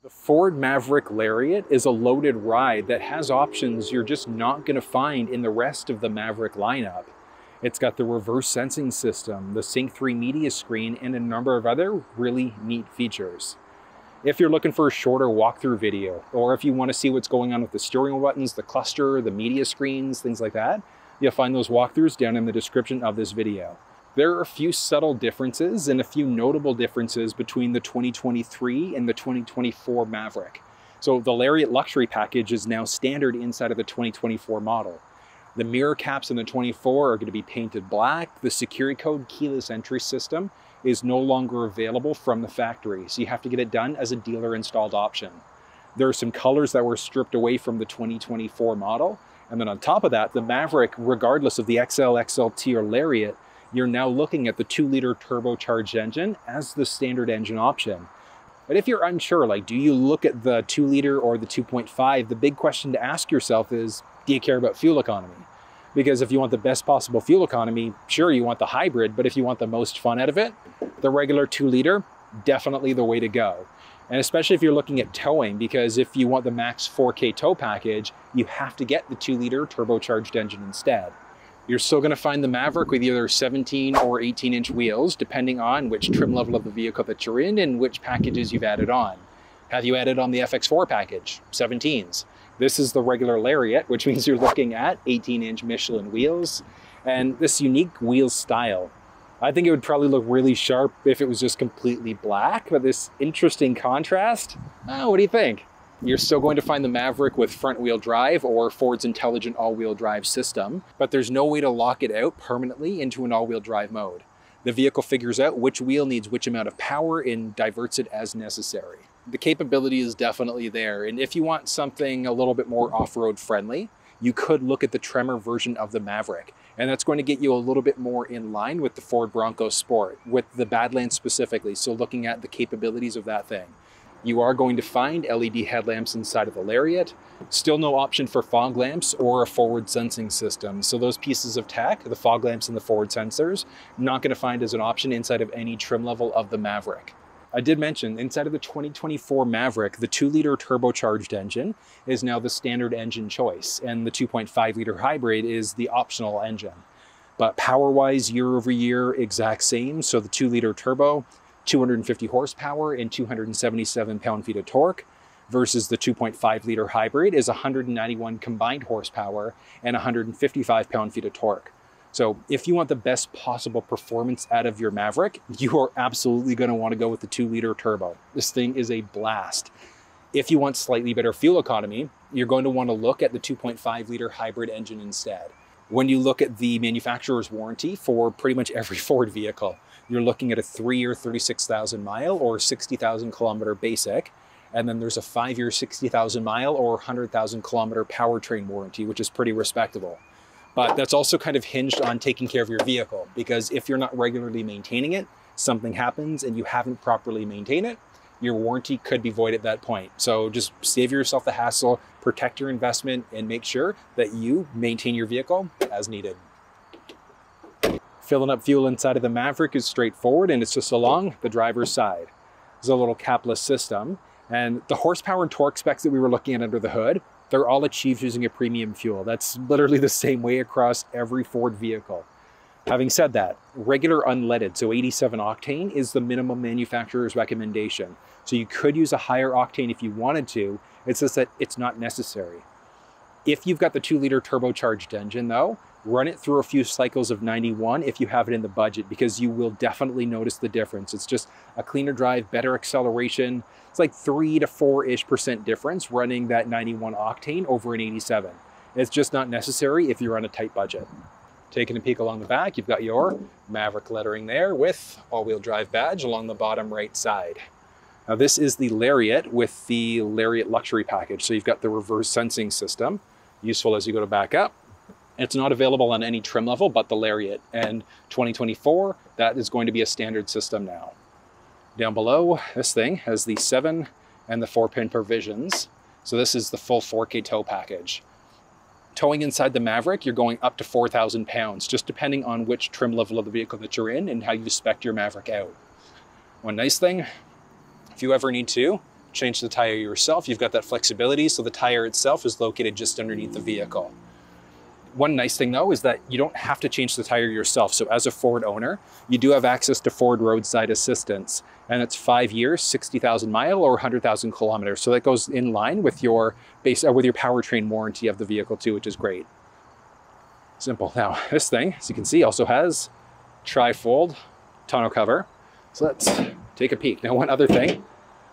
The Ford Maverick Lariat is a loaded ride that has options you're just not going to find in the rest of the Maverick lineup. It's got the reverse sensing system, the Sync 3 media screen, and a number of other really neat features. If you're looking for a shorter walkthrough video, or if you want to see what's going on with the steering wheel buttons, the cluster, the media screens, things like that, you'll find those walkthroughs down in the description of this video. There are a few subtle differences and a few notable differences between the 2023 and the 2024 Maverick. So the Lariat Luxury Package is now standard inside of the 2024 model. The mirror caps in the 24 are going to be painted black. The security code keyless entry system is no longer available from the factory, so you have to get it done as a dealer installed option. There are some colors that were stripped away from the 2024 model. And then on top of that, the Maverick, regardless of the XL, XLT, or Lariat, you're now looking at the 2-liter turbocharged engine as the standard engine option. But if you're unsure, like, do you look at the 2-liter or the 2.5, the big question to ask yourself is, do you care about fuel economy? Because if you want the best possible fuel economy, sure, you want the hybrid, but if you want the most fun out of it, the regular 2-liter, definitely the way to go. And especially if you're looking at towing, because if you want the max 4K tow package, you have to get the 2-liter turbocharged engine instead. You're still going to find the Maverick with either 17 or 18-inch wheels, depending on which trim level of the vehicle that you're in and which packages you've added on. Have you added on the FX4 package? 17s. This is the regular Lariat, which means you're looking at 18-inch Michelin wheels and this unique wheel style. I think it would probably look really sharp if it was just completely black, but this interesting contrast, what do you think? You're still going to find the Maverick with front-wheel drive or Ford's intelligent all-wheel drive system, but there's no way to lock it out permanently into an all-wheel drive mode. The vehicle figures out which wheel needs which amount of power and diverts it as necessary. The capability is definitely there, and if you want something a little bit more off-road friendly, you could look at the Tremor version of the Maverick, and that's going to get you a little bit more in line with the Ford Bronco Sport, with the Badlands specifically, so looking at the capabilities of that thing. You are going to find LED headlamps inside of the Lariat. Still no option for fog lamps or a forward sensing system. So those pieces of tech, the fog lamps and the forward sensors, not going to find as an option inside of any trim level of the Maverick. I did mention inside of the 2024 Maverick, the 2-liter turbocharged engine is now the standard engine choice, and the 2.5-liter hybrid is the optional engine. But power-wise, year over year, exact same. So the 2-liter turbo, 250 horsepower and 277 pound-feet of torque, versus the 2.5-liter hybrid is 191 combined horsepower and 155 pound-feet of torque. So if you want the best possible performance out of your Maverick, you are absolutely going to want to go with the 2-liter turbo. This thing is a blast. If you want slightly better fuel economy, you're going to want to look at the 2.5-liter hybrid engine instead. When you look at the manufacturer's warranty for pretty much every Ford vehicle, you're looking at a 3-year 36,000 mile or 60,000 kilometer basic. And then there's a 5-year 60,000 mile or 100,000 kilometer powertrain warranty, which is pretty respectable. But that's also kind of hinged on taking care of your vehicle, because if you're not regularly maintaining it, something happens and you haven't properly maintained it, your warranty could be void at that point. So just save yourself the hassle, protect your investment, and make sure that you maintain your vehicle as needed. Filling up fuel inside of the Maverick is straightforward, and it's just along the driver's side. There's a little capless system, and the horsepower and torque specs that we were looking at under the hood, they're all achieved using a premium fuel. That's literally the same way across every Ford vehicle. Having said that, regular unleaded, so 87 octane, is the minimum manufacturer's recommendation. So you could use a higher octane if you wanted to, it's just that it's not necessary. If you've got the 2-liter turbocharged engine though, run it through a few cycles of 91 if you have it in the budget, because you will definitely notice the difference. It's just a cleaner drive, better acceleration. It's like 3 to 4% difference running that 91 octane over an 87. It's just not necessary if you're on a tight budget. Taking a peek along the back, you've got your Maverick lettering there with all-wheel drive badge along the bottom right side. Now this is the Lariat with the Lariat Luxury Package. So you've got the reverse sensing system, useful as you go to back up. It's not available on any trim level but the Lariat, and 2024, that is going to be a standard system now. Down below, this thing has the 7 and the 4-pin provisions. So this is the full 4K tow package. Towing inside the Maverick, you're going up to 4,000 pounds, just depending on which trim level of the vehicle that you're in and how you spec your Maverick out. One nice thing, if you ever need to change the tire yourself, you've got that flexibility. So the tire itself is located just underneath the vehicle. One nice thing though is that you don't have to change the tire yourself. So as a Ford owner, you do have access to Ford roadside assistance, and it's 5 years, 60,000 mile or 100,000 kilometers. So that goes in line with your with your powertrain warranty of the vehicle too, which is great. Simple. Now this thing, as you can see, also has tri-fold tonneau cover. So let's take a peek. Now one other thing,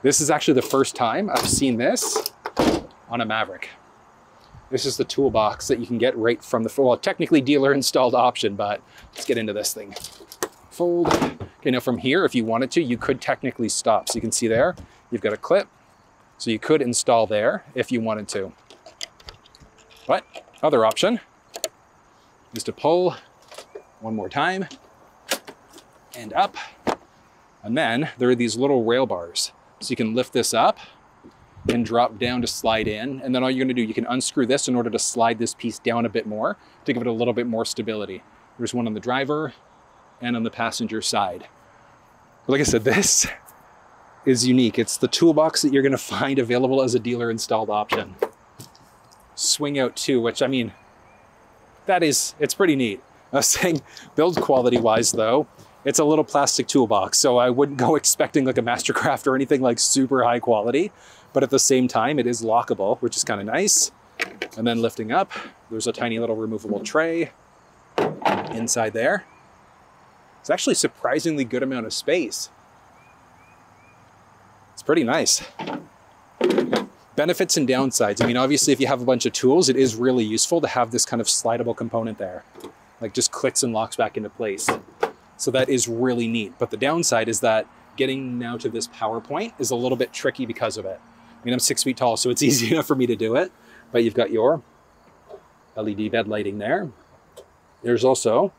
this is actually the first time I've seen this on a Maverick. This is the toolbox that you can get right from the, well, technically dealer installed option, but let's get into this thing. Fold. Okay, now from here, if you wanted to, you could technically stop. So you can see there, you've got a clip. So you could install there if you wanted to. But other option is to pull one more time and up. And then there are these little rail bars. So you can lift this up and drop down to slide in. And then all you're gonna do, you can unscrew this in order to slide this piece down a bit more to give it a little bit more stability. There's one on the driver and on the passenger side. But like I said, this is unique. It's the toolbox that you're gonna find available as a dealer installed option. Swing out too, which I mean, it's pretty neat. I was saying build quality wise though, it's a little plastic toolbox. So I wouldn't go expecting like a Mastercraft or anything like super high quality. But at the same time, it is lockable, which is kind of nice. And then lifting up, there's a tiny little removable tray inside there. It's actually a surprisingly good amount of space. It's pretty nice. Benefits and downsides. I mean, obviously, if you have a bunch of tools, it is really useful to have this kind of slidable component there. Like just clicks and locks back into place. So that is really neat. But the downside is that getting now to this power point is a little bit tricky because of it. I mean, I'm 6 feet tall, so it's easy enough for me to do it. But you've got your LED bed lighting there. There's also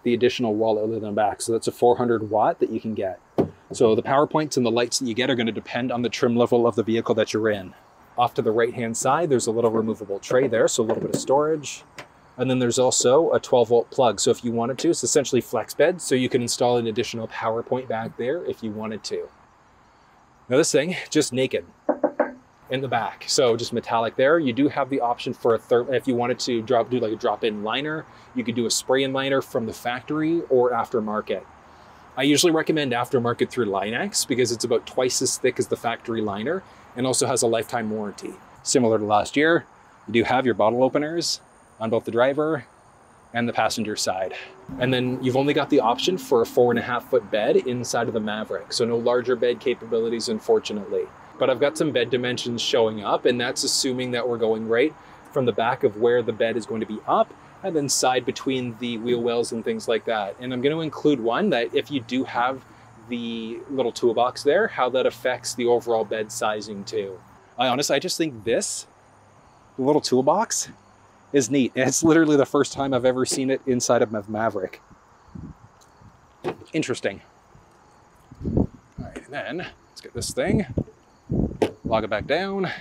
the additional wall outlet in the back. So that's a 400 watt that you can get. So the power points and the lights that you get are going to depend on the trim level of the vehicle that you're in. Off to the right-hand side, there's a little removable tray there, so a little bit of storage. And then there's also a 12-volt plug. So if you wanted to, it's essentially flex bed, so you can install an additional power point back there if you wanted to. Now this thing, just naked in the back. So just metallic there. You do have the option for if you wanted to do like a drop-in liner, you could do a spray-in liner from the factory or aftermarket. I usually recommend aftermarket through Line-X because it's about twice as thick as the factory liner and also has a lifetime warranty. Similar to last year, you do have your bottle openers on both the driver and the passenger side. And then you've only got the option for a 4.5-foot bed inside of the Maverick. So no larger bed capabilities, unfortunately. But I've got some bed dimensions showing up, and that's assuming that we're going right from the back of where the bed is going to be up and then side between the wheel wells and things like that. And I'm going to include one that if you do have the little toolbox there, how that affects the overall bed sizing too. I just think this little toolbox is neat. And it's literally the first time I've ever seen it inside of a Maverick. Interesting. All right, and then let's get this thing, log it back down.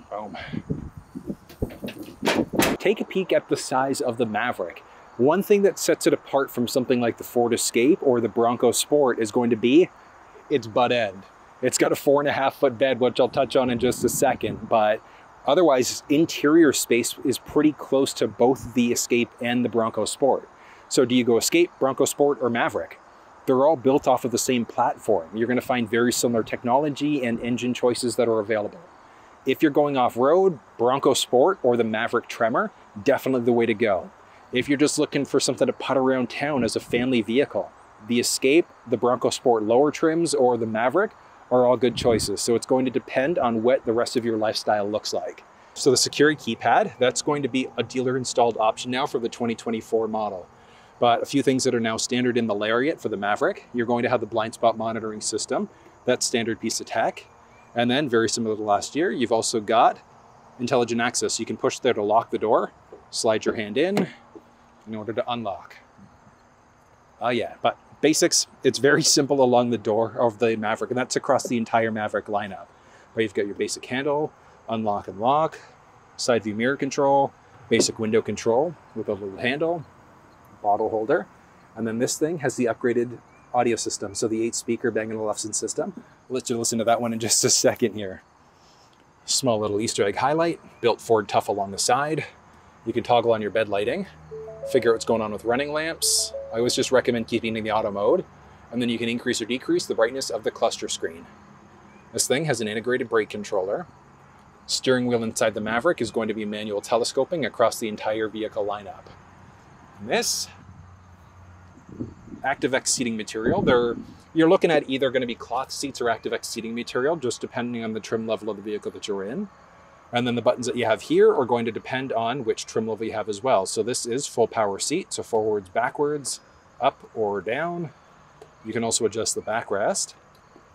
Boom. Take a peek at the size of the Maverick. One thing that sets it apart from something like the Ford Escape or the Bronco Sport is going to be its butt end. It's got a 4.5-foot bed, which I'll touch on in just a second, but otherwise interior space is pretty close to both the Escape and the Bronco Sport. So do you go Escape, Bronco Sport, or Maverick? They're all built off of the same platform. You're going to find very similar technology and engine choices that are available. If you're going off-road, Bronco Sport or the Maverick Tremor, definitely the way to go. If you're just looking for something to putt around town as a family vehicle, the Escape, the Bronco Sport lower trims, or the Maverick are all good choices. So it's going to depend on what the rest of your lifestyle looks like. So the security keypad, that's going to be a dealer installed option now for the 2024 model. But a few things that are now standard in the Lariat for the Maverick, you're going to have the blind spot monitoring system. That's standard piece of tech. And then very similar to last year, you've also got intelligent access. You can push there to lock the door, slide your hand in order to unlock. Yeah, but basics, it's very simple along the door of the Maverick, and that's across the entire Maverick lineup. But you've got your basic handle, unlock and lock, side view mirror control, basic window control with a little handle, bottle holder, And then this thing has the upgraded audio system. So the 8-speaker Bang & Olufsen system. I'll let you listen to that one in just a second here. Small little Easter egg highlight, built Ford tough along the side. You can toggle on your bed lighting, figure out what's going on with running lamps. I always just recommend keeping in the auto mode, and then you can increase or decrease the brightness of the cluster screen. This thing has an integrated brake controller. Steering wheel inside the Maverick is going to be manual telescoping across the entire vehicle lineup. And this ActiveX seating material, you're looking at either going to be cloth seats or ActiveX seating material, just depending on the trim level of the vehicle that you're in. And then the buttons that you have here are going to depend on which trim level you have as well. So this is full power seat, so forwards, backwards, up or down. You can also adjust the backrest.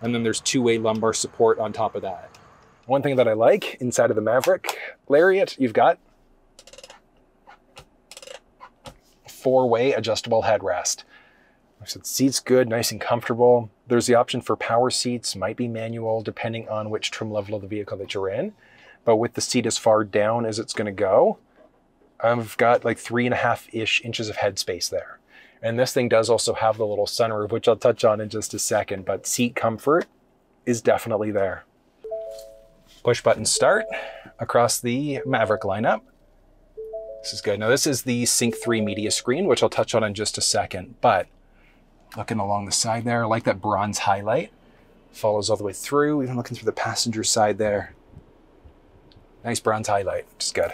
And then there's 2-way lumbar support on top of that. One thing that I like inside of the Maverick Lariat, you've got 4-way adjustable headrest. So the seat's good, nice and comfortable. There's the option for power seats, might be manual, depending on which trim level of the vehicle that you're in. But with the seat as far down as it's gonna go, I've got like 3.5-ish inches of headspace there. And this thing does also have the little sunroof, which I'll touch on in just a second, but seat comfort is definitely there. Push button start across the Maverick lineup. This is good. Now this is the Sync 3 media screen, which I'll touch on in just a second, but looking along the side there, I like that bronze highlight. Follows all the way through, even looking through the passenger side there. Nice bronze highlight, which is good.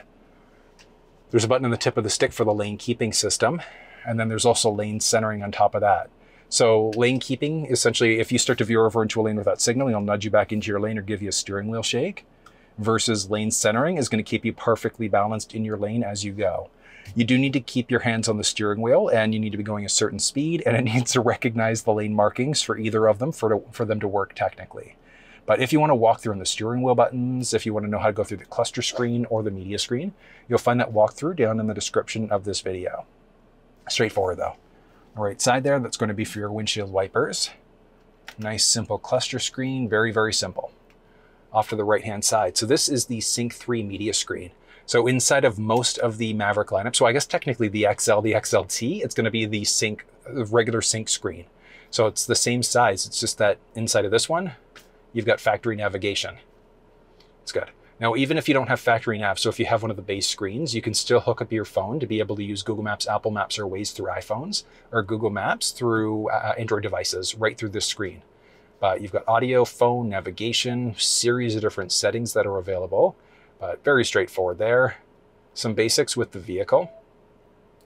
There's a button on the tip of the stick for the lane keeping system, and then there's also lane centering on top of that. So lane keeping, essentially, if you start to veer over into a lane without signaling, it'll nudge you back into your lane or give you a steering wheel shake, versus lane centering is going to keep you perfectly balanced in your lane as you go. You do need to keep your hands on the steering wheel, and you need to be going a certain speed, and it needs to recognize the lane markings for either of them for them to work technically. But if you want to walk through on the steering wheel buttons, if you want to know how to go through the cluster screen or the media screen, you'll find that walkthrough down in the description of this video. Straightforward though. The right side there, that's going to be for your windshield wipers. Nice simple cluster screen, very, very simple. Off to the right-hand side. So this is the Sync 3 media screen. So inside of most of the Maverick lineup, so I guess technically the XL, the XLT, it's going to be the regular sync screen. So it's the same size. It's just that inside of this one, you've got factory navigation. It's good. Now, even if you don't have factory nav, so if you have one of the base screens, you can still hook up your phone to be able to use Google Maps, Apple Maps, or Waze through iPhones, or Google Maps through Android devices right through this screen. But you've got audio, phone, navigation, series of different settings that are available, but very straightforward there. Some basics with the vehicle.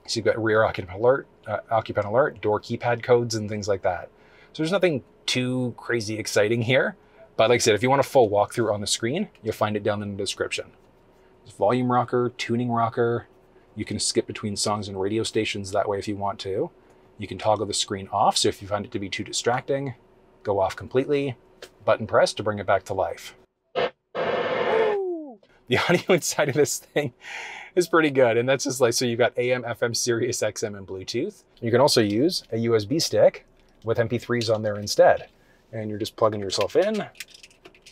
So you've got rear occupant alert, door keypad codes, and things like that. So there's nothing too crazy exciting here. But like I said, if you want a full walkthrough on the screen, you'll find it down in the description. There's volume rocker, tuning rocker. You can skip between songs and radio stations that way if you want to. You can toggle the screen off, so if you find it to be too distracting, go off completely. Button press to bring it back to life. The audio inside of this thing is pretty good. And that's just like, so you've got AM, FM, Sirius XM, and Bluetooth. You can also use a USB stick with MP3s on there instead. And you're just plugging yourself in.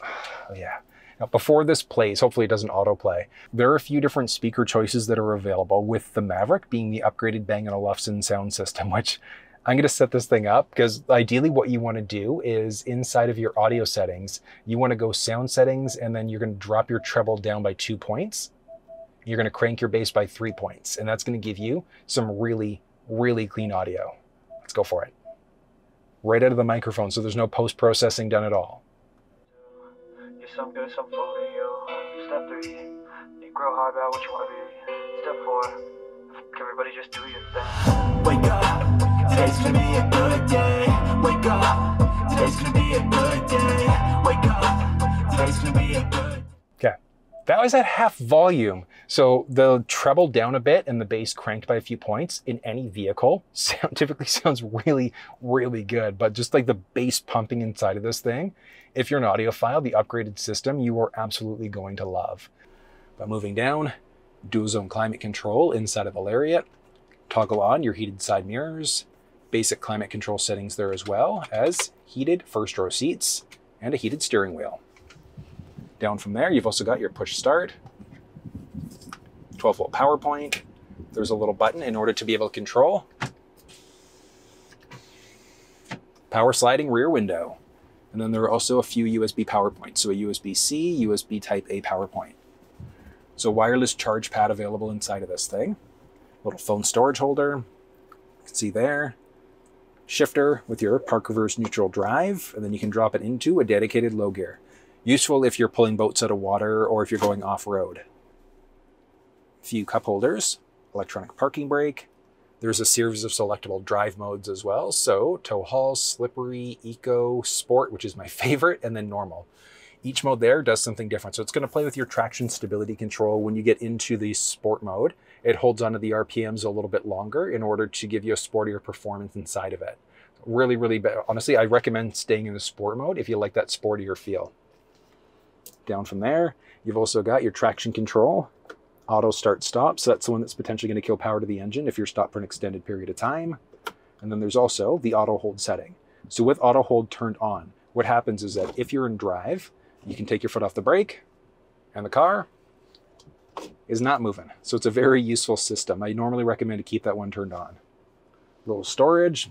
Oh, yeah. Now, before this plays, hopefully it doesn't autoplay, there are a few different speaker choices that are available, with the Maverick being the upgraded Bang & Olufsen sound system, which I'm going to set this thing up because ideally what you want to do is inside of your audio settings, you want to go sound settings, and then you're going to drop your treble down by 2 points. You're going to crank your bass by 3 points, and that's going to give you some really, really clean audio. Let's go for it. Right out of the microphone, so there's no post-processing done at all. You're some good, some for you. Step 3, you grow hard about what you want to be. Step 4, everybody just do your thing. Wake up, today's gonna be a good day. Wake up, today's gonna be a good day. Wake up, today's gonna be a good. Okay, that was at half volume. So the treble down a bit and the bass cranked by a few points in any vehicle typically sounds really, really good. But just like the bass pumping inside of this thing, if you're an audiophile, the upgraded system, you are absolutely going to love. But moving down, dual zone climate control inside of the Lariat. Toggle on your heated side mirrors, basic climate control settings there, as well as heated first row seats and a heated steering wheel. Down from there, you've also got your push start, 12-volt power point. There's a little button in order to be able to control Power sliding rear window. And then there are also a few USB power points. So a USB-C, USB type A power point. So wireless charge pad available inside of this thing. Little phone storage holder. You can see there. Shifter with your park reverse neutral drive. And then you can drop it into a dedicated low gear. Useful if you're pulling boats out of water or if you're going off-road. A few cup holders. Electronic parking brake. There's a series of selectable drive modes as well. So tow haul, slippery, eco, sport, which is my favorite, and then normal. Each mode there does something different. So it's going to play with your traction stability control. When you get into the sport mode, it holds onto the RPMs a little bit longer in order to give you a sportier performance inside of it. Really, really, honestly, I recommend staying in the sport mode if you like that sportier feel. Down from there, you've also got your traction control, auto start stop. So that's the one that's potentially going to kill power to the engine if you're stopped for an extended period of time. And then there's also the auto hold setting. So with auto hold turned on, what happens is that if you're in drive, you can take your foot off the brake and the car is not moving. So it's a very useful system. I normally recommend to keep that one turned on. A little storage.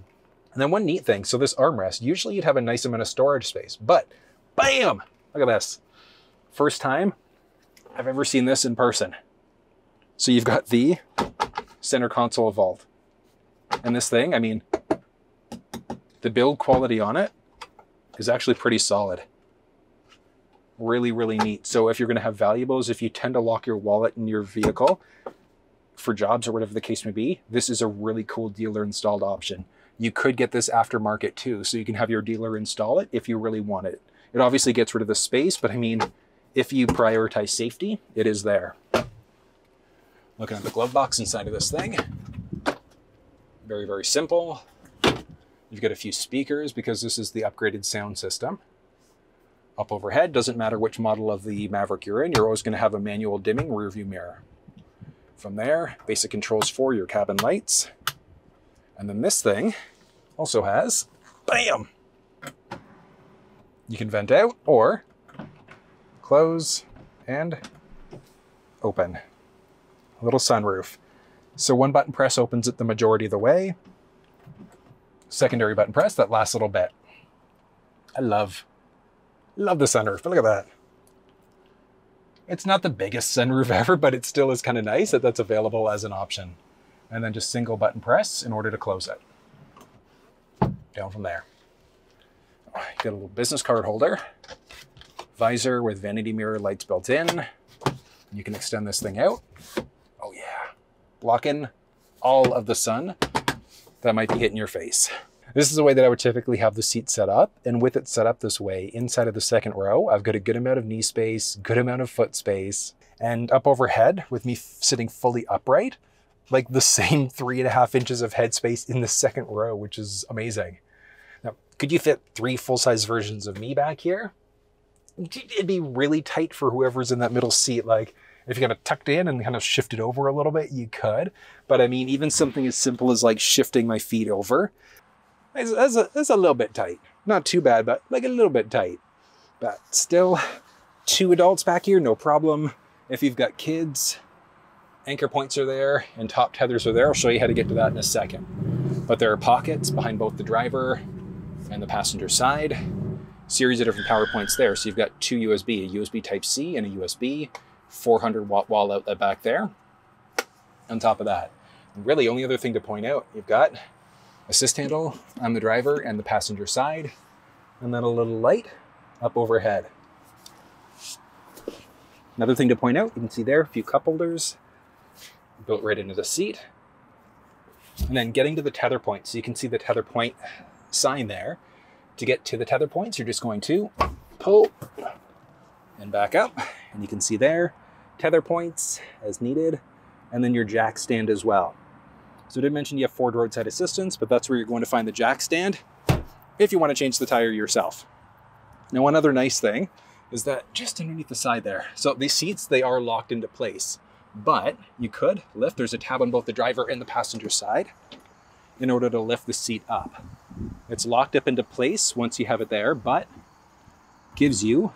And then one neat thing, so this armrest, usually you'd have a nice amount of storage space, but bam, look at this. First time I've ever seen this in person. So you've got the center console vault. And this thing, I mean, the build quality on it is actually pretty solid. Really, really neat. So if you're going to have valuables, if you tend to lock your wallet in your vehicle for jobs or whatever the case may be, this is a really cool dealer installed option. You could get this aftermarket too, so you can have your dealer install it if you really want it. It obviously gets rid of the space, but I mean, if you prioritize safety, it is there. Looking at the glove box inside of this thing. Very, very simple. You've got a few speakers because this is the upgraded sound system. Up overhead, doesn't matter which model of the Maverick you're in, you're always going to have a manual dimming rear view mirror. From there, basic controls for your cabin lights. And then this thing also has, bam! You can vent out or close and open. A little sunroof. So one button press opens it the majority of the way. Secondary button press, that last little bit. I love the sunroof, but look at that. It's not the biggest sunroof ever, but it still is kind of nice that that's available as an option. And then just single button press in order to close it. Down from there. You got a little business card holder. Visor with vanity mirror lights built in. You can extend this thing out. Oh yeah. Blocking all of the sun that might be hitting your face. This is the way that I would typically have the seat set up. And with it set up this way, inside of the second row, I've got a good amount of knee space, good amount of foot space. And up overhead, with me sitting fully upright, like the same 3.5 inches of headspace in the second row, which is amazing. Now, could you fit 3 full-size versions of me back here? It'd be really tight for whoever's in that middle seat. Like, if you kind of tucked in and kind of shifted over a little bit, you could. But I mean, even something as simple as like shifting my feet over, that's a little bit tight. Not too bad, but like a little bit tight. But still, 2 adults back here, no problem. If you've got kids, anchor points are there and top tethers are there. I'll show you how to get to that in a second. But there are pockets behind both the driver and the passenger side. Series of different power points there. So you've got 2 USB, a USB Type-C and a USB, 400-watt wall outlet back there. On top of that, and really only other thing to point out, you've got assist handle on the driver and the passenger side, and then a little light up overhead. Another thing to point out, you can see there, a few cup holders built right into the seat. And then getting to the tether point, so you can see the tether point sign there. To get to the tether points, you're just going to pull and back up, and you can see there, tether points as needed, and then your jack stand as well. So I did mention you have Ford roadside assistance, but that's where you're going to find the jack stand if you want to change the tire yourself. Now, one other nice thing is that just underneath the side there, so these seats, they are locked into place, but you could lift, there's a tab on both the driver and the passenger side in order to lift the seat up. It's locked up into place once you have it there, but gives you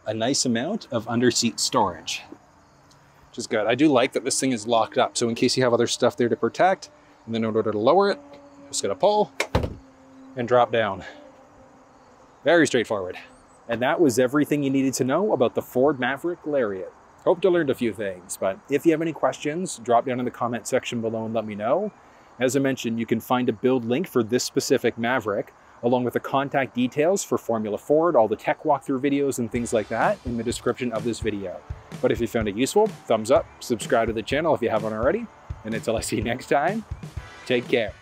a nice amount of under-seat storage, which is good. I do like that this thing is locked up. So in case you have other stuff there to protect, and then in order to lower it, just gotta pull and drop down. Very straightforward. And that was everything you needed to know about the Ford Maverick Lariat. Hope you learned a few things, but if you have any questions, drop down in the comment section below and let me know. As I mentioned, you can find a build link for this specific Maverick, along with the contact details for Formula Ford, all the tech walkthrough videos and things like that in the description of this video. But if you found it useful, thumbs up, subscribe to the channel if you haven't already, and until I see you next time, take care.